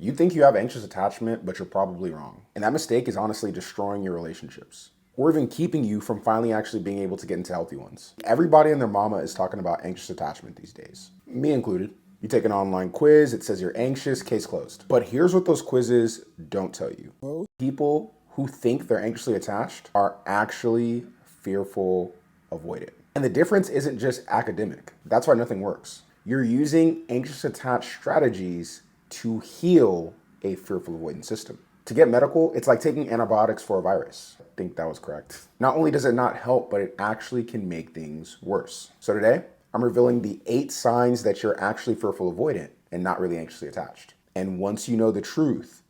You think you have anxious attachment, but you're probably wrong. And that mistake is honestly destroying your relationships, or even keeping you from finally actually being able to get into healthy ones. Everybody and their mama is talking about anxious attachment these days, me included. You take an online quiz, it says you're anxious, case closed. But here's what those quizzes don't tell you. Most people who think they're anxiously attached are actually fearful avoidant. And the difference isn't just academic. That's why nothing works. You're using anxious attached strategies to heal a fearful avoidance system. To get medical, it's like taking antibiotics for a virus. I think that was correct. Not only does it not help, but it actually can make things worse. So today, I'm revealing the 8 signs that you're actually fearful avoidant and not really anxiously attached. And once you know the truth,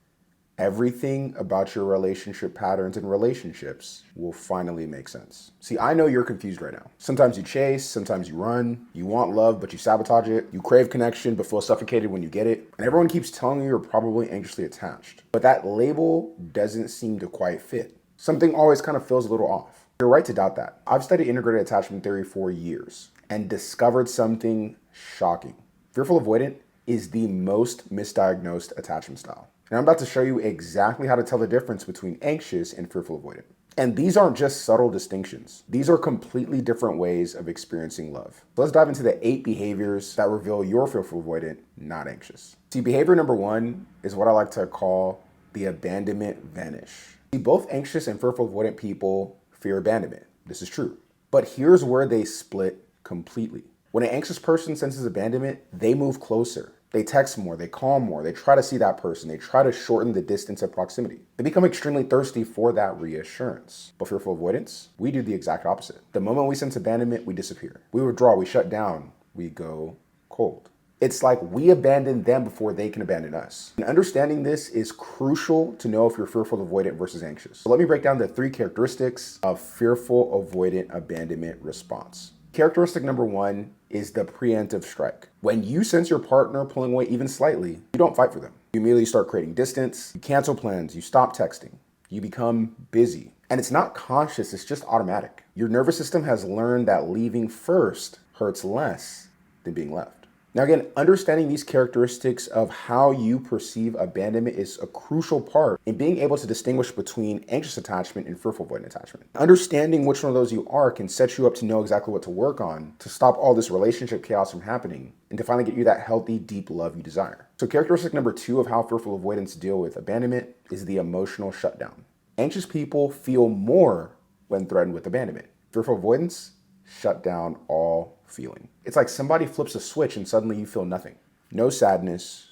everything about your relationship patterns and relationships will finally make sense. See, I know you're confused right now. Sometimes you chase, sometimes you run. You want love, but you sabotage it. You crave connection, but feel suffocated when you get it. And everyone keeps telling you you're probably anxiously attached. But that label doesn't seem to quite fit. Something always kind of feels a little off. You're right to doubt that. I've studied integrated attachment theory for years and discovered something shocking. Fearful avoidant is the most misdiagnosed attachment style. And I'm about to show you exactly how to tell the difference between anxious and fearful avoidant. And these aren't just subtle distinctions. These are completely different ways of experiencing love. So let's dive into the 8 behaviors that reveal you're fearful avoidant, not anxious. See, behavior number 1 is what I like to call the abandonment vanish. See, both anxious and fearful avoidant people fear abandonment. This is true. But here's where they split completely. When an anxious person senses abandonment, they move closer. They text more, they call more, they try to see that person, they try to shorten the distance of proximity. They become extremely thirsty for that reassurance. But fearful avoidance, we do the exact opposite. The moment we sense abandonment, we disappear. We withdraw, we shut down, we go cold. It's like we abandon them before they can abandon us. And understanding this is crucial to know if you're fearful avoidant versus anxious. So let me break down the 3 characteristics of fearful avoidant abandonment response. Characteristic number 1 is the preemptive strike. When you sense your partner pulling away even slightly, you don't fight for them. You immediately start creating distance, you cancel plans, you stop texting, you become busy. And it's not conscious, it's just automatic. Your nervous system has learned that leaving first hurts less than being left. Now again, understanding these characteristics of how you perceive abandonment is a crucial part in being able to distinguish between anxious attachment and fearful avoidant attachment. Understanding which one of those you are can set you up to know exactly what to work on to stop all this relationship chaos from happening and to finally get you that healthy, deep love you desire. So characteristic number 2 of how fearful avoidants deal with abandonment is the emotional shutdown. Anxious people feel more when threatened with abandonment. Fearful avoidants shut down all feeling. It's like somebody flips a switch and suddenly you feel nothing. No sadness,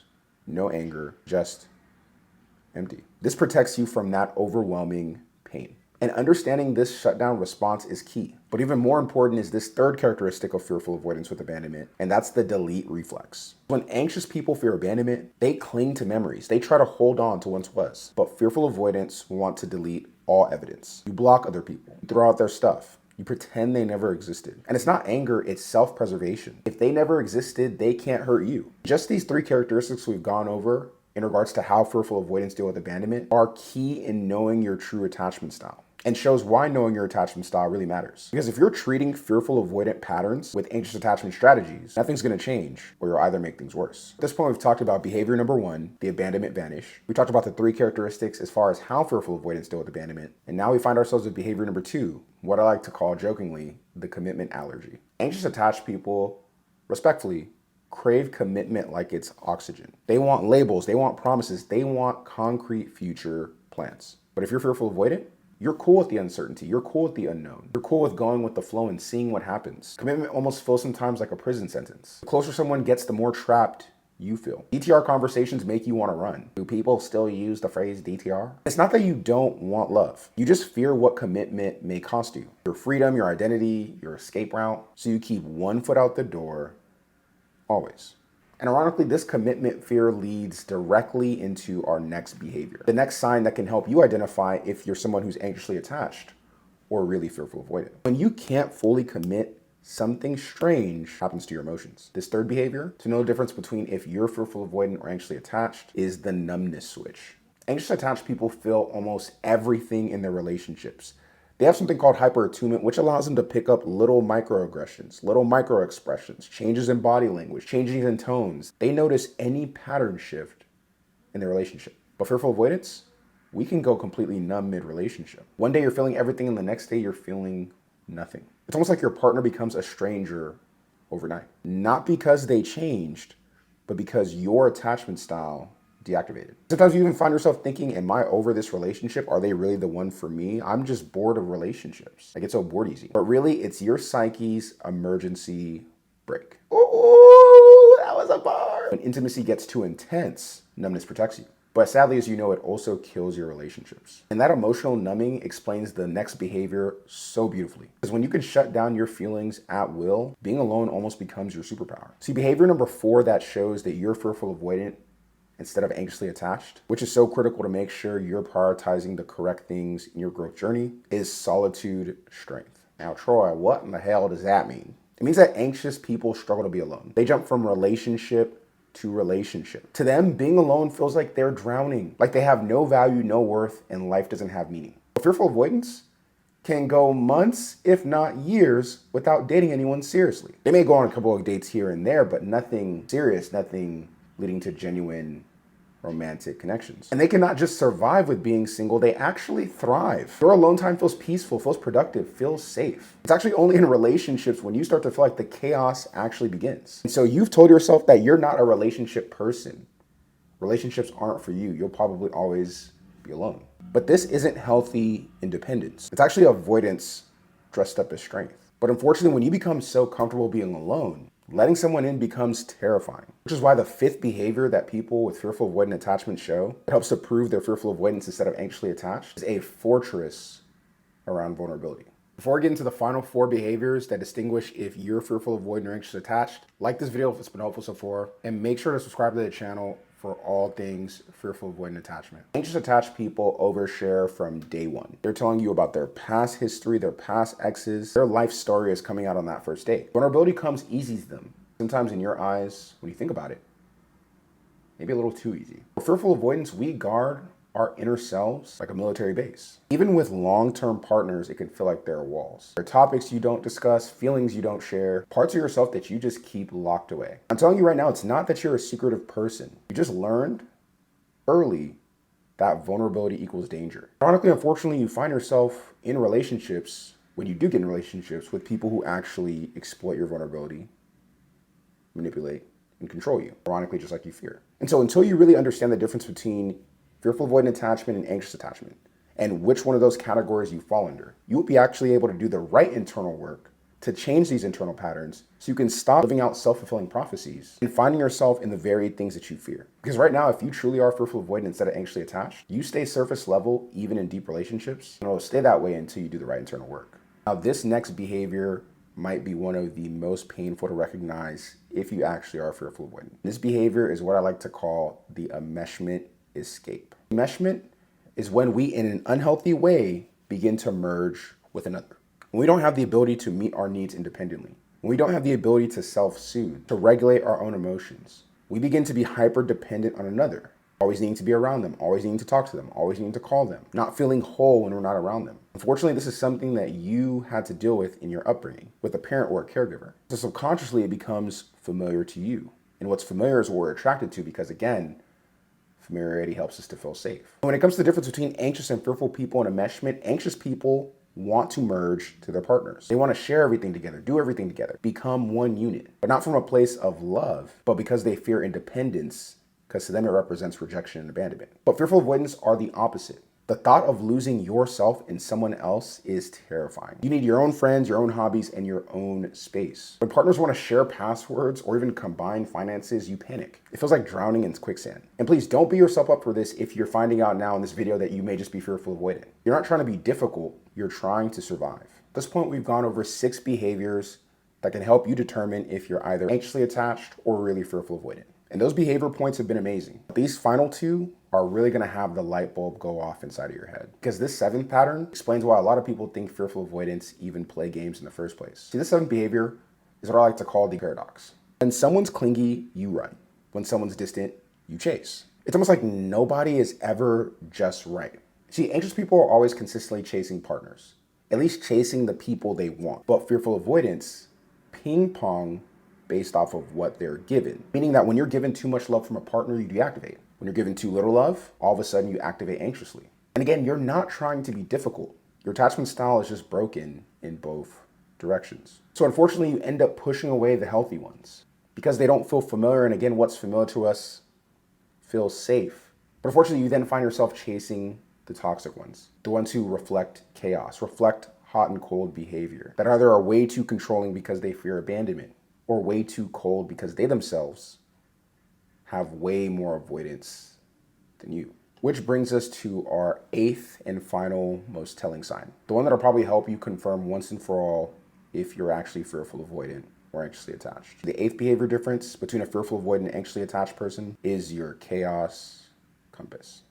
no anger, just empty. This protects you from that overwhelming pain. And understanding this shutdown response is key. But even more important is this 3rd characteristic of fearful avoidance with abandonment, and that's the delete reflex. When anxious people fear abandonment, they cling to memories. They try to hold on to once was. But fearful avoidants want to delete all evidence. You block other people, you throw out their stuff. You pretend they never existed. And it's not anger, it's self-preservation. If they never existed, they can't hurt you. Just these 3 characteristics we've gone over in regards to how fearful avoidants deal with abandonment are key in knowing your true attachment style, and shows why knowing your attachment style really matters. Because if you're treating fearful avoidant patterns with anxious attachment strategies, nothing's gonna change, or you'll either make things worse. At this point, we've talked about behavior number 1, the abandonment vanish. We talked about the 3 characteristics as far as how fearful avoidants deal with abandonment. And now we find ourselves with behavior number 2, what I like to call jokingly, the commitment allergy. Anxious attached people, respectfully, crave commitment like it's oxygen. They want labels, they want promises, they want concrete future plans. But if you're fearful avoidant, you're cool with the uncertainty. You're cool with the unknown. You're cool with going with the flow and seeing what happens. Commitment almost feels sometimes like a prison sentence. The closer someone gets, the more trapped you feel. DTR conversations make you want to run. Do people still use the phrase DTR? It's not that you don't want love. You just fear what commitment may cost you. Your freedom, your identity, your escape route. So you keep one foot out the door, always. And ironically, this commitment fear leads directly into our next behavior. The next sign that can help you identify if you're someone who's anxiously attached or really fearful avoidant. When you can't fully commit, something strange happens to your emotions. This 3rd behavior, to know the difference between if you're fearful avoidant or anxiously attached, is the numbness switch. Anxiously attached people feel almost everything in their relationships. They have something called hyperattunement, which allows them to pick up little microaggressions, little microexpressions, changes in body language, changes in tones. They notice any pattern shift in the relationship. But fearful avoidance, we can go completely numb mid-relationship. One day you're feeling everything and the next day you're feeling nothing. It's almost like your partner becomes a stranger overnight. Not because they changed, but because your attachment style deactivated. Sometimes you even find yourself thinking, am I over this relationship? Are they really the one for me? I'm just bored of relationships. I get so bored easy. But really, it's your psyche's emergency brake. Ooh, that was a bar. When intimacy gets too intense, numbness protects you. But sadly, as you know, it also kills your relationships. And that emotional numbing explains the next behavior so beautifully. Because when you can shut down your feelings at will, being alone almost becomes your superpower. See, behavior number 4 that shows that you're fearful avoidant instead of anxiously attached, which is so critical to make sure you're prioritizing the correct things in your growth journey, is solitude strength. Now, Troy, what in the hell does that mean? It means that anxious people struggle to be alone. They jump from relationship to relationship. To them, being alone feels like they're drowning, like they have no value, no worth, and life doesn't have meaning. But fearful avoidance can go months, if not years, without dating anyone seriously. They may go on a couple of dates here and there, but nothing serious, nothing leading to genuine romantic connections. And they cannot just survive with being single, they actually thrive. Your alone time feels peaceful, feels productive, feels safe. It's actually only in relationships when you start to feel like the chaos actually begins. And so you've told yourself that you're not a relationship person. Relationships aren't for you. You'll probably always be alone. But this isn't healthy independence. It's actually avoidance dressed up as strength. But unfortunately, when you become so comfortable being alone, letting someone in becomes terrifying, which is why the 5th behavior that people with fearful avoidant attachment show, it helps to prove their fearful avoidance instead of anxiously attached, is a fortress around vulnerability. Before I get into the final 4 behaviors that distinguish if you're fearful avoidant or anxiously attached, like this video if it's been helpful so far, and make sure to subscribe to the channel for all things fearful avoidant attachment. Anxious attached people overshare from day one. They're telling you about their past history, their past exes, their life story is coming out on that first date. Vulnerability comes easy to them. Sometimes in your eyes, when you think about it, maybe a little too easy. For fearful avoidance, we guard our inner selves like a military base. Even with long-term partners, it can feel like there are walls. There are topics you don't discuss, feelings you don't share, parts of yourself that you just keep locked away. I'm telling you right now, it's not that you're a secretive person. You just learned early that vulnerability equals danger. Ironically, unfortunately, you find yourself in relationships, when you do get in relationships, with people who actually exploit your vulnerability, manipulate, and control you. Ironically, just like you fear. And so until you really understand the difference between fearful avoidant attachment and anxious attachment, and which one of those categories you fall under, you will be actually able to do the right internal work to change these internal patterns so you can stop living out self-fulfilling prophecies and finding yourself in the very things that you fear. Because right now, if you truly are fearful avoidant instead of anxiously attached, you stay surface level even in deep relationships, and it'll stay that way until you do the right internal work. Now, this next behavior might be one of the most painful to recognize if you actually are fearful avoidant. This behavior is what I like to call the enmeshment escape. Enmeshment is when we, in an unhealthy way, begin to merge with another. When we don't have the ability to meet our needs independently, when we don't have the ability to self-soothe, to regulate our own emotions, we begin to be hyper-dependent on another, always needing to be around them, always needing to talk to them, always needing to call them, not feeling whole when we're not around them. Unfortunately, this is something that you had to deal with in your upbringing, with a parent or a caregiver. So subconsciously, it becomes familiar to you. And what's familiar is what we're attracted to because, again, familiarity helps us to feel safe. When it comes to the difference between anxious and fearful people and enmeshment, anxious people want to merge to their partners. They want to share everything together, do everything together, become one unit, but not from a place of love, but because they fear independence, because to them it represents rejection and abandonment. But fearful avoidance are the opposite. The thought of losing yourself in someone else is terrifying. You need your own friends, your own hobbies, and your own space. When partners want to share passwords or even combine finances, you panic. It feels like drowning in quicksand. And please don't beat yourself up for this if you're finding out now in this video that you may just be fearful avoidant. You're not trying to be difficult, you're trying to survive. At this point, we've gone over 6 behaviors that can help you determine if you're either anxiously attached or really fearful avoidant. And those behavior points have been amazing. These final 2 are really gonna have the light bulb go off inside of your head. Because this 7th pattern explains why a lot of people think fearful avoidance even play games in the first place. See, this 7th behavior is what I like to call the paradox. When someone's clingy, you run. When someone's distant, you chase. It's almost like nobody is ever just right. See, anxious people are always consistently chasing partners, at least chasing the people they want. But fearful avoidance, ping pong based off of what they're given. Meaning that when you're given too much love from a partner, you deactivate. When you're given too little love, all of a sudden you activate anxiously. And again, you're not trying to be difficult. Your attachment style is just broken in both directions. So unfortunately, you end up pushing away the healthy ones because they don't feel familiar. And again, what's familiar to us feels safe. But unfortunately, you then find yourself chasing the toxic ones, the ones who reflect chaos, reflect hot and cold behavior, that either are way too controlling because they fear abandonment or way too cold because they themselves have way more avoidance than you. Which brings us to our 8th and final most telling sign. The one that'll probably help you confirm once and for all if you're actually fearful avoidant or anxiously attached. The 8th behavior difference between a fearful avoidant and anxiously attached person is your chaos compass.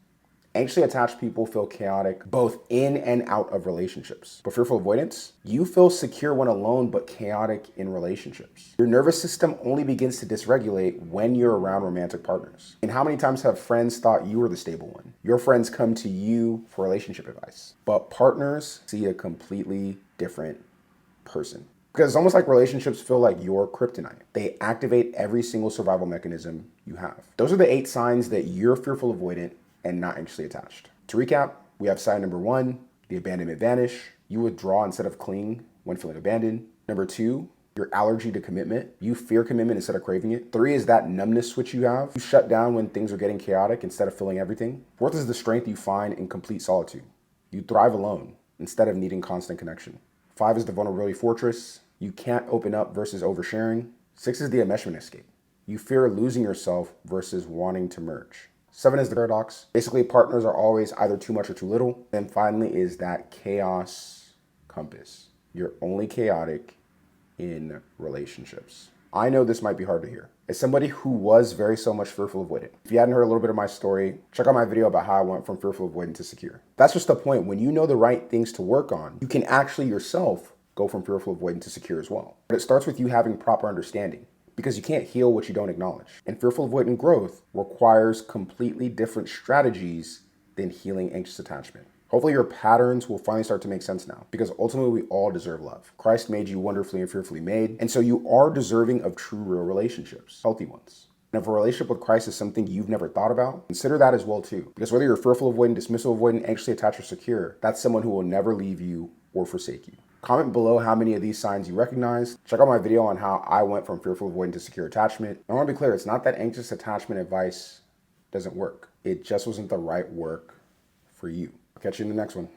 Anxiously attached people feel chaotic both in and out of relationships. But fearful avoidance, you feel secure when alone but chaotic in relationships. Your nervous system only begins to dysregulate when you're around romantic partners. And how many times have friends thought you were the stable one? Your friends come to you for relationship advice, but partners see a completely different person. Because it's almost like relationships feel like your kryptonite. They activate every single survival mechanism you have. Those are the 8 signs that you're fearful avoidant and not anxiously attached. To recap, we have sign number 1, the abandonment vanish. You withdraw instead of cling when feeling abandoned. Number 2, your allergy to commitment. You fear commitment instead of craving it. 3 is that numbness switch you have. You shut down when things are getting chaotic instead of feeling everything. 4th is the strength you find in complete solitude. You thrive alone instead of needing constant connection. 5 is the vulnerability fortress. You can't open up versus oversharing. 6 is the enmeshment escape. You fear losing yourself versus wanting to merge. 7 is the paradox. Basically, partners are always either too much or too little. And finally is that chaos compass. You're only chaotic in relationships. I know this might be hard to hear. As somebody who was very so much fearful avoidant, if you hadn't heard a little bit of my story, check out my video about how I went from fearful avoidant to secure. That's just the point. When you know the right things to work on, you can actually yourself go from fearful avoidant to secure as well. But it starts with you having proper understanding, because you can't heal what you don't acknowledge. And fearful avoidant growth requires completely different strategies than healing anxious attachment. Hopefully your patterns will finally start to make sense now, because ultimately we all deserve love. Christ made you wonderfully and fearfully made, and so you are deserving of true, real relationships, healthy ones. And if a relationship with Christ is something you've never thought about, consider that as well too. Because whether you're fearful avoidant, dismissive avoidant, anxiously attached, or secure, that's someone who will never leave you or forsake you. Comment below how many of these signs you recognize. Check out my video on how I went from fearful avoidant to secure attachment. I want to be clear, it's not that anxious attachment advice doesn't work. It just wasn't the right work for you. I'll catch you in the next one.